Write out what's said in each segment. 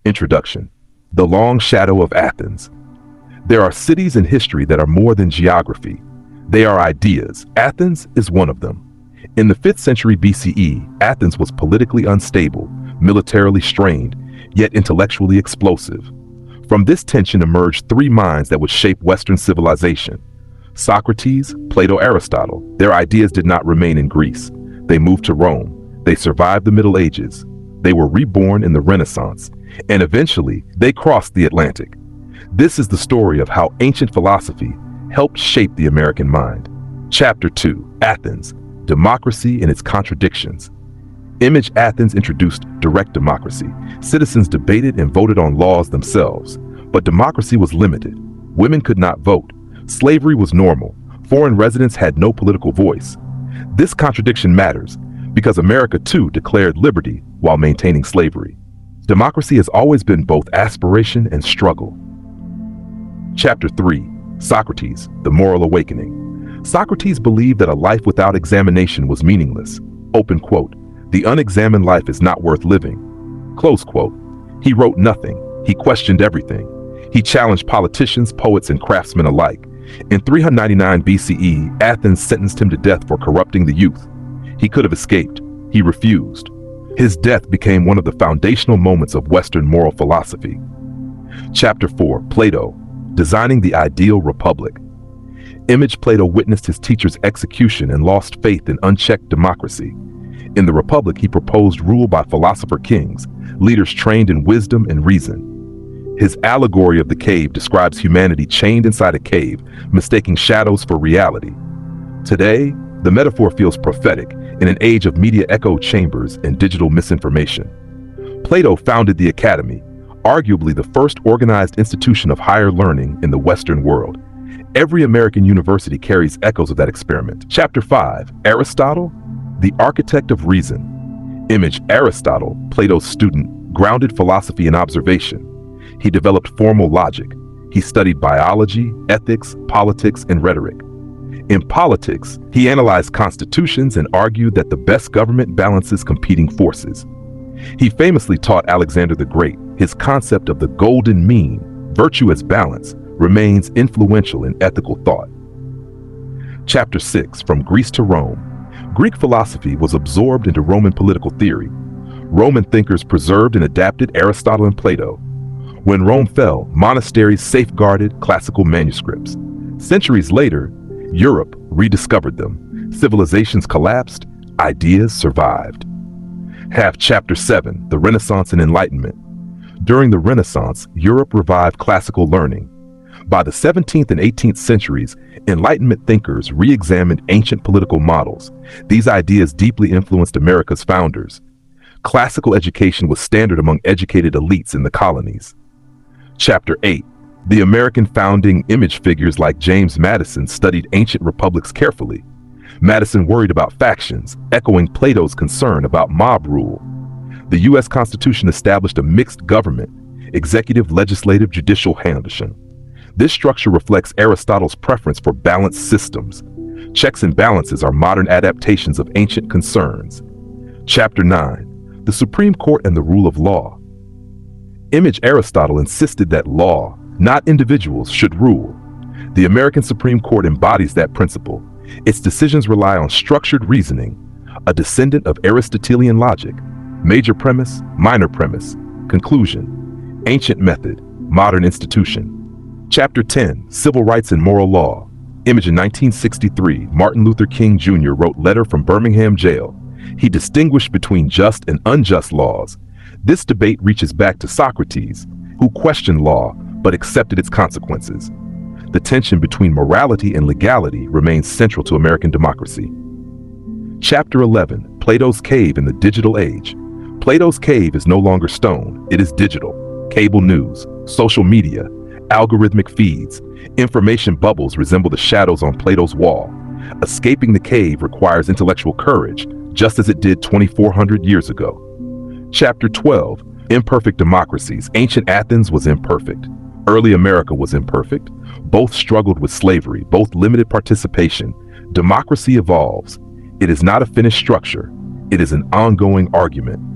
Introduction. The long shadow of Athens. There are cities in history that are more than geography. They are ideas. Athens is one of them. In the 5th century BCE, Athens was politically unstable, militarily strained, yet intellectually explosive. From this tension emerged three minds that would shape Western civilization: Socrates, Plato, Aristotle. Their ideas did not remain in Greece. They moved to Rome. They survived the Middle Ages. They were reborn in the Renaissance, and eventually they crossed the Atlantic. This is the story of how ancient philosophy helped shape the American mind. Chapter 2. Athens, Democracy and its Contradictions. Image Athens introduced direct democracy. Citizens debated and voted on laws themselves, but democracy was limited. Women could not vote. Slavery was normal. Foreign residents had no political voice. This contradiction matters because America too declared liberty while maintaining slavery. Democracy has always been both aspiration and struggle. Chapter 3. Socrates, The Moral Awakening. Socrates believed that a life without examination was meaningless. Open quote. The unexamined life is not worth living. Close quote. He wrote nothing. He questioned everything. He challenged politicians, poets, and craftsmen alike. In 399 BCE, Athens sentenced him to death for corrupting the youth. He could have escaped. He refused. His death became one of the foundational moments of Western moral philosophy. Chapter 4. Plato, Designing the Ideal Republic. Image Plato witnessed his teacher's execution and lost faith in unchecked democracy. In the Republic, he proposed rule by philosopher kings, leaders trained in wisdom and reason. His allegory of the cave describes humanity chained inside a cave, mistaking shadows for reality. Today, the metaphor feels prophetic in an age of media echo chambers and digital misinformation. Plato founded the Academy, arguably the first organized institution of higher learning in the Western world. Every American university carries echoes of that experiment. Chapter 5. Aristotle, The Architect of Reason. Image Aristotle, Plato's student, grounded philosophy in observation. He developed formal logic. He studied biology, ethics, politics, and rhetoric. In politics, he analyzed constitutions and argued that the best government balances competing forces. He famously taught Alexander the Great his concept of the golden mean, virtue as balance, remains influential in ethical thought. Chapter 6. From Greece to Rome. Greek philosophy was absorbed into Roman political theory. Roman thinkers preserved and adapted Aristotle and Plato. When Rome fell, monasteries safeguarded classical manuscripts. Centuries later, Europe rediscovered them. Civilizations collapsed, ideas survived. Have Chapter 7, The Renaissance and Enlightenment. During the Renaissance, Europe revived classical learning. By the 17th and 18th centuries, Enlightenment thinkers re-examined ancient political models. These ideas deeply influenced America's founders. Classical education was standard among educated elites in the colonies. Chapter 8. The American founding image figures like James Madison studied ancient republics carefully. Madison worried about factions, echoing Plato's concern about mob rule. The U.S. Constitution established a mixed government, executive, legislative, judicial handling. This structure reflects Aristotle's preference for balanced systems. Checks and balances are modern adaptations of ancient concerns. Chapter 9. The Supreme Court and the Rule of Law. Image Aristotle insisted that law, not individuals, should rule. The American Supreme Court embodies that principle. Its decisions rely on structured reasoning, a descendant of Aristotelian logic. Major premise, minor premise, conclusion. Ancient method, modern institution. Chapter 10. Civil Rights and Moral Law. Image in 1963, Martin Luther King Jr. wrote Letter from Birmingham Jail. He distinguished between just and unjust laws. This debate reaches back to Socrates, who questioned law but accepted its consequences. The tension between morality and legality remains central to American democracy. Chapter 11. Plato's Cave in the Digital Age. Plato's cave is no longer stone, it is digital. Cable news, social media, algorithmic feeds, information bubbles resemble the shadows on Plato's wall. Escaping the cave requires intellectual courage, just as it did 2,400 years ago. Chapter 12. Imperfect Democracies. Ancient Athens was imperfect. Early America was imperfect. Both struggled with slavery, both limited participation. Democracy evolves. It is not a finished structure. It is an ongoing argument.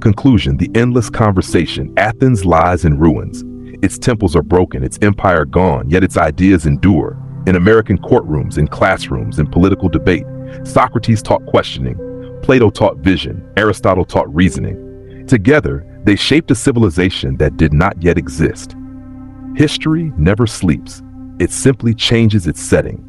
conclusion, the endless conversation. Athens lies in ruins. Its temples are broken, its empire gone, yet its ideas endure. In American courtrooms, in classrooms, in political debate, Socrates taught questioning, Plato taught vision, Aristotle taught reasoning. Together, they shaped a civilization that did not yet exist. History never sleeps. It simply changes its setting.